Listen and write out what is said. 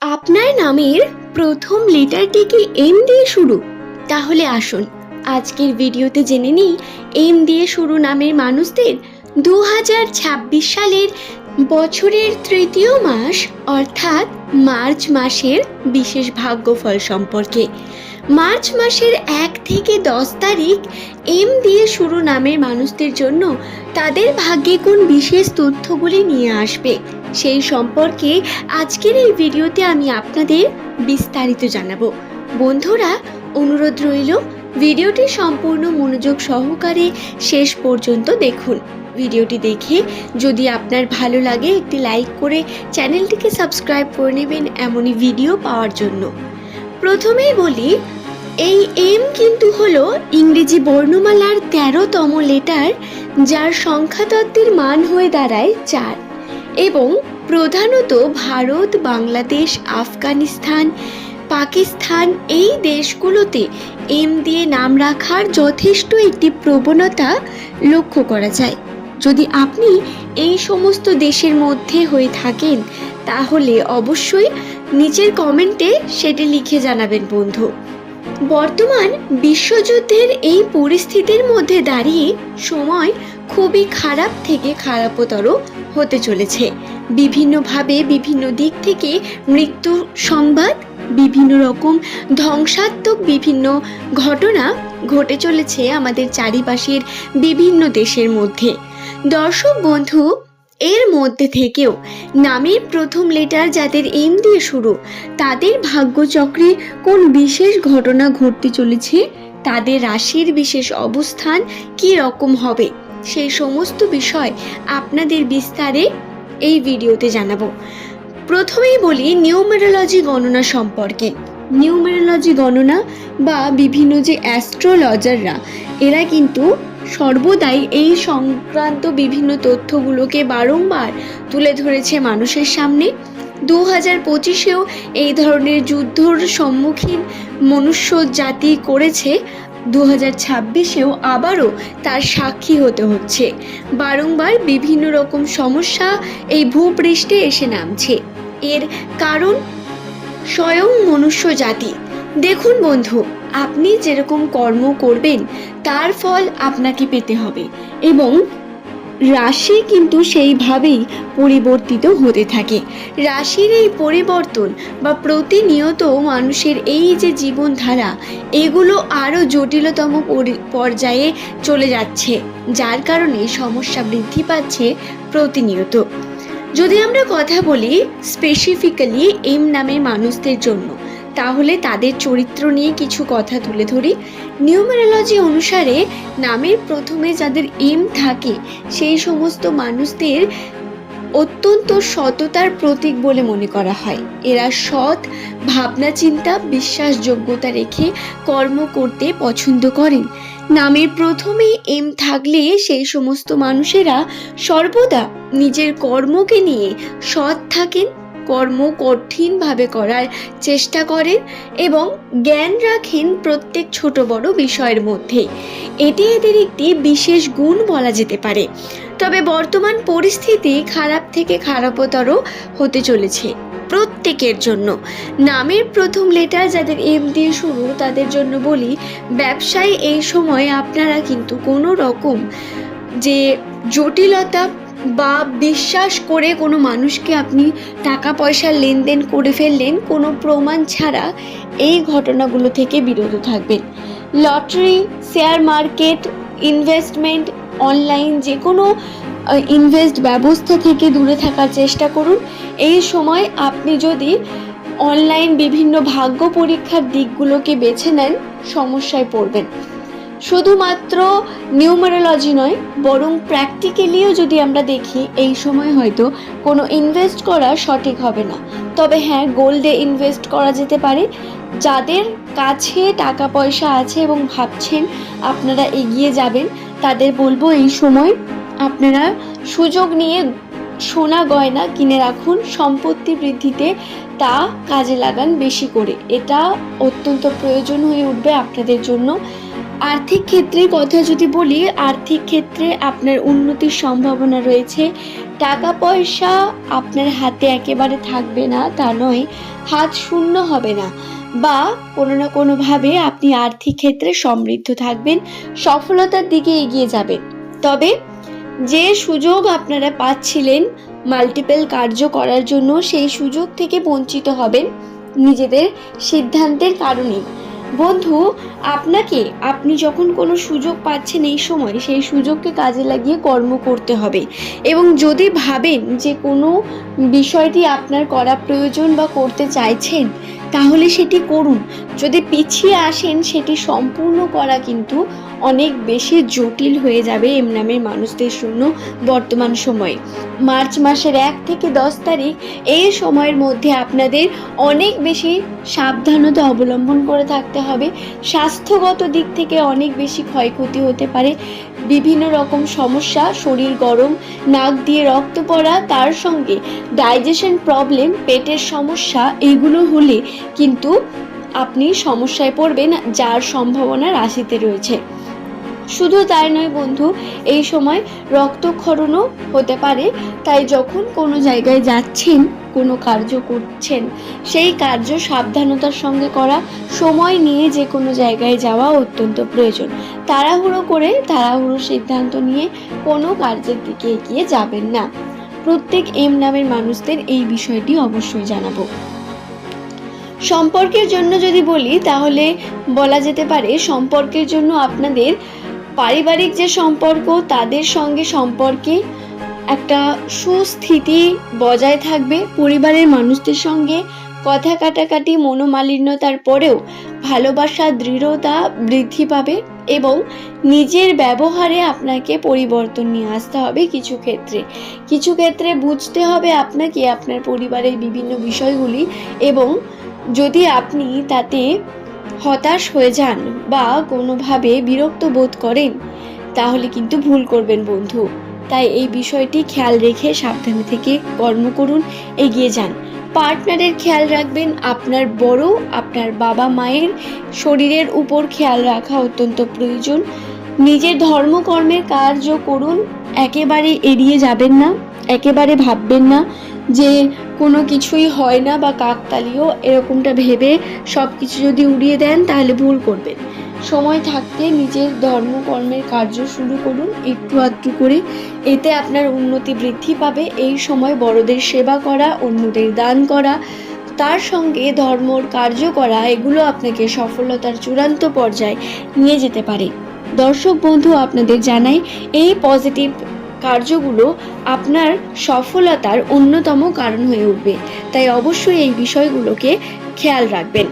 আপনার নামের প্রথম লেটারটি কি এম দিয়ে শুরু? তাহলে আসুন আজকের ভিডিওতে জেনে নিই এম দিয়ে শুরু নামের মানুষদের 2026 সালের বছরের তৃতীয় মাস অর্থাৎ মার্চ মাসের বিশেষ ভাগ্যফল সম্পর্কে। মার্চ মাসের 1 থেকে 10 তারিখ এম দিয়ে শুরু নামের মানুষদের জন্য তাদের ভাগ্যে কোন বিশেষ তথ্যগুলি নিয়ে আসবে সেই সম্পর্কে আজকের এই ভিডিওতে আমি আপনাদের বিস্তারিত জানাবো। বন্ধুরা, অনুরোধ রইল ভিডিওটি সম্পূর্ণ মনোযোগ সহকারে শেষ পর্যন্ত দেখুন। ভিডিওটি দেখে যদি আপনার ভালো লাগে একটি লাইক করে চ্যানেলটিকে সাবস্ক্রাইব করে নেবেন এমনই ভিডিও পাওয়ার জন্য। প্রথমেই বলি, এই এম কিন্তু হলো ইংরেজি বর্ণমালার 13তম লেটার, যার সংখ্যাতত্ত্বের মান হয়ে দাঁড়ায় 4 এবং প্রধানত ভারত, বাংলাদেশ, আফগানিস্তান, পাকিস্তান এই দেশগুলোতে এম দিয়ে নাম রাখার যথেষ্ট একটি প্রবণতা লক্ষ্য করা যায়। যদি আপনি এই সমস্ত দেশের মধ্যে হয়ে থাকেন তাহলে অবশ্যই নিচের কমেন্টে সেটি লিখে জানাবেন বন্ধু। বর্তমান বিশ্বযুদ্ধের এই পরিস্থিতির মধ্যে দাঁড়িয়ে সময় খুবই খারাপ থেকে খারাপতর হতে চলেছে। বিভিন্নভাবে বিভিন্ন দিক থেকে মৃত্যু সংবাদ, বিভিন্ন রকম ধ্বংসাত্মক বিভিন্ন ঘটনা ঘটে চলেছে আমাদের চারিপাশের বিভিন্ন দেশের মধ্যে। দর্শক বন্ধু, এর মধ্যে থেকেও নামের প্রথম লেটার যাদের এম দিয়ে শুরু তাদের ভাগ্যচক্রে কোন বিশেষ ঘটনা ঘটতে চলেছে, তাদের রাশির বিশেষ অবস্থান কি রকম হবে সেই সমস্ত বিষয় আপনাদের বিস্তারে এই ভিডিওতে জানাবো। প্রথমেই বলি নিউমেরোলজি গণনা সম্পর্কে। নিউমেরোলজি গণনা বা বিভিন্ন যে অ্যাস্ট্রোলজাররা এরা কিন্তু সর্বদাই এই সংক্রান্ত বিভিন্ন তথ্যগুলোকে বারংবার তুলে ধরেছে মানুষের সামনে। 2025-এও এই ধরনের যুদ্ধর সম্মুখীন মনুষ্য জাতি করেছে, 2026-এও আবারও তার সাক্ষী হতে হচ্ছে। বারংবার বিভিন্ন রকম সমস্যা এই ভূপৃষ্ঠে এসে নামছে। এর কারণ স্বয়ং মনুষ্য জাতি। দেখুন বন্ধু, আপনি যেরকম কর্ম করবেন তার ফল আপনাকে পেতে হবে এবং রাশি কিন্তু সেইভাবেই পরিবর্তিত হতে থাকে। রাশির এই পরিবর্তন বা প্রতিনিয়ত মানুষের এই যে জীবনধারা এগুলো আরও জটিলতম পর্যায়ে চলে যাচ্ছে, যার কারণে সমস্যা বৃদ্ধি পাচ্ছে প্রতিনিয়ত। যদি আমরা কথা বলি স্পেসিফিক্যালি এম নামের মানুষদের জন্য, তাহলে তাদের চরিত্র নিয়ে কিছু কথা তুলে ধরি। নিউমেরোলজি অনুসারে নামের প্রথমে যাদের এম থাকে সেই সমস্ত মানুষদের অত্যন্ত সততার প্রতীক বলে মনে করা হয়। এরা সৎ, ভাবনা চিন্তা, বিশ্বাসযোগ্যতা রেখে কর্ম করতে পছন্দ করেন। নামের প্রথমে এম থাকলে সেই সমস্ত মানুষেরা সর্বদা নিজের কর্মকে নিয়ে সৎ থাকেন, কর্ম কঠিনভাবে করার চেষ্টা করেন এবং জ্ঞান রাখেন প্রত্যেক ছোট বড় বিষয়ের মধ্যে। এটি এদের একটি বিশেষ গুণ বলা যেতে পারে। তবে বর্তমান পরিস্থিতি খারাপ থেকে খারাপতর হতে চলেছে প্রত্যেকের জন্য। নামের প্রথম লেটার যাদের এম দিয়ে শুরু তাদের জন্য বলি, ব্যবসায় এই সময় আপনারা কিন্তু কোনো রকম যে জটিলতা বা বিশ্বাস করে কোনো মানুষকে আপনি টাকা পয়সার লেনদেন করে ফেললেন কোনো প্রমাণ ছাড়া, এই ঘটনাগুলো থেকে বিরত থাকবেন। Lottery, share market, investment, online যে কোনো ইনভেস্ট ব্যবস্থা থেকে দূরে থাকার চেষ্টা করুন। এই সময় আপনি যদি অনলাইন বিভিন্ন ভাগ্য পরীক্ষার দিকগুলোকে বেছে নেন সমস্যায় পড়বেন। শুধুমাত্র নিউমেরোলজি নয়, বরং প্র্যাকটিক্যালিও যদি আমরা দেখি এই সময় হয়তো কোনো ইনভেস্ট করা সঠিক হবে না। তবে হ্যাঁ, গোল্ডে ইনভেস্ট করা যেতে পারে। যাদের কাছে টাকা পয়সা আছে এবং ভাবছেন আপনারা এগিয়ে যাবেন তাদের বলবো এই সময় আপনারা সুযোগ নিয়ে সোনা গয়না কিনে রাখুন, সম্পত্তি বৃদ্ধিতে তা কাজে লাগান বেশি করে। এটা অত্যন্ত প্রয়োজন হয়ে উঠবে আপনাদের জন্য। আর্থিক ক্ষেত্রের কথা যদি বলি, আর্থিক ক্ষেত্রে আপনার উন্নতির সম্ভাবনা রয়েছে। টাকা পয়সা আপনার হাতে একেবারে থাকবে না তা নয়, হাত শূন্য হবে না, বা কোনো না কোনোভাবে আপনি আর্থিক ক্ষেত্রে সমৃদ্ধ থাকবেন, সফলতার দিকে এগিয়ে যাবেন। তবে যে সুযোগ আপনারা পাচ্ছিলেন মাল্টিপল কার্য করার জন্য, সেই সুযোগ থেকে বঞ্চিত হবেন নিজেদের সিদ্ধান্তের কারণে। বন্ধু, আপনি যখন কোনো সুযোগ পাচ্ছেন এই সময়, সেই সুযোগকে কাজে লাগিয়ে কর্ম করতে হবে। এবং যদি ভাবেন যে কোনো বিষয়টি আপনার করা প্রয়োজন বা করতে চাইছেন, তাহলে সেটি করুন। যদি পিছিয়ে আসেন, সেটি সম্পূর্ণ করা কিন্তু অনেক বেশি জটিল হয়ে যাবে এম নামের মানুষদের জন্য বর্তমান সময়ে। মার্চ মাসের 1 থেকে 10 তারিখ এই সময়ের মধ্যে আপনাদের অনেক বেশি সাবধানতা অবলম্বন করে থাকতে হবে। স্বাস্থ্যগত দিক থেকে অনেক বেশি ক্ষয়ক্ষতি হতে পারে। বিভিন্ন রকম সমস্যা, শরীর গরম, নাক দিয়ে রক্ত পড়া, তার সঙ্গে ডাইজেশন প্রবলেম, পেটের সমস্যা, এগুলো হলে কিন্তু আপনি সমস্যায় পড়বেন, যার সম্ভাবনা রাশিতে রয়েছে। শুধু তাই নয় বন্ধু, এই সময় রক্তক্ষরণও হতে পারে। তাই যখন কোনো জায়গায় যাচ্ছেন, কোনো কার্য করছেন, সেই কার্য সাবধানতার সঙ্গে করা, সময় নিয়ে যে কোনো জায়গায় যাওয়া অত্যন্ত প্রয়োজন। তাড়াহুড়ো সিদ্ধান্ত নিয়ে কোনো কার্যের দিকে এগিয়ে যাবেন না। প্রত্যেক এম নামের মানুষদের এই বিষয়টি অবশ্যই জানাবো। সম্পর্কের জন্য যদি বলি, তাহলে বলা যেতে পারে সম্পর্কের জন্য আপনাদের পারিবারিক যে সম্পর্ক, তাদের সঙ্গে সম্পর্কে একটা সুস্থিতি বজায় থাকবে। পরিবারের মানুষদের সঙ্গে কথা কাটাকাটি, মনোমালিন্যতার পরেও ভালোবাসা, দৃঢ়তা বৃদ্ধি পাবে এবং নিজের ব্যবহারে আপনাকে পরিবর্তন নিয়ে আসতে হবে। কিছু ক্ষেত্রে বুঝতে হবে আপনাকে আপনার পরিবারের বিভিন্ন বিষয়গুলি, এবং যদি আপনি তাতে হতাশ হয়ে যান বা কোনোভাবে বিরক্ত বোধ করেন, তাহলে কিন্তু ভুল করবেন বন্ধু। তাই এই বিষয়টি খেয়াল রেখে সাবধানে থেকে কর্ম করুন, এগিয়ে যান। পার্টনারের খেয়াল রাখবেন। আপনার বাবা মায়ের শরীরের উপর খেয়াল রাখা অত্যন্ত প্রয়োজন। নিজের ধর্মকর্মের কার্য করুন, একেবারে এড়িয়ে যাবেন না, একেবারে ভাববেন না যে কোনো কিছুই হয় না বা কাকতালীয়, এরকমটা ভেবে সব কিছু যদি উড়িয়ে দেন তাহলে ভুল করবেন। সময় থাকতে নিজের ধর্মকর্মের কার্য শুরু করুন একটু আধটু করে, এতে আপনার উন্নতি বৃদ্ধি পাবে। এই সময় বড়দের সেবা করা, অন্যদের দান করা, তার সঙ্গে ধর্মর কার্য করা, এগুলো আপনাকে সফলতার চূড়ান্ত পর্যায়ে নিয়ে যেতে পারে। দর্শক বন্ধু, আপনাদের জানাই, এই পজিটিভ কার্যগুলো আপনার সফলতার অন্যতম কারণ হয়ে উঠবে। তাই অবশ্যই এই বিষয়গুলোকে খেয়াল রাখবেন।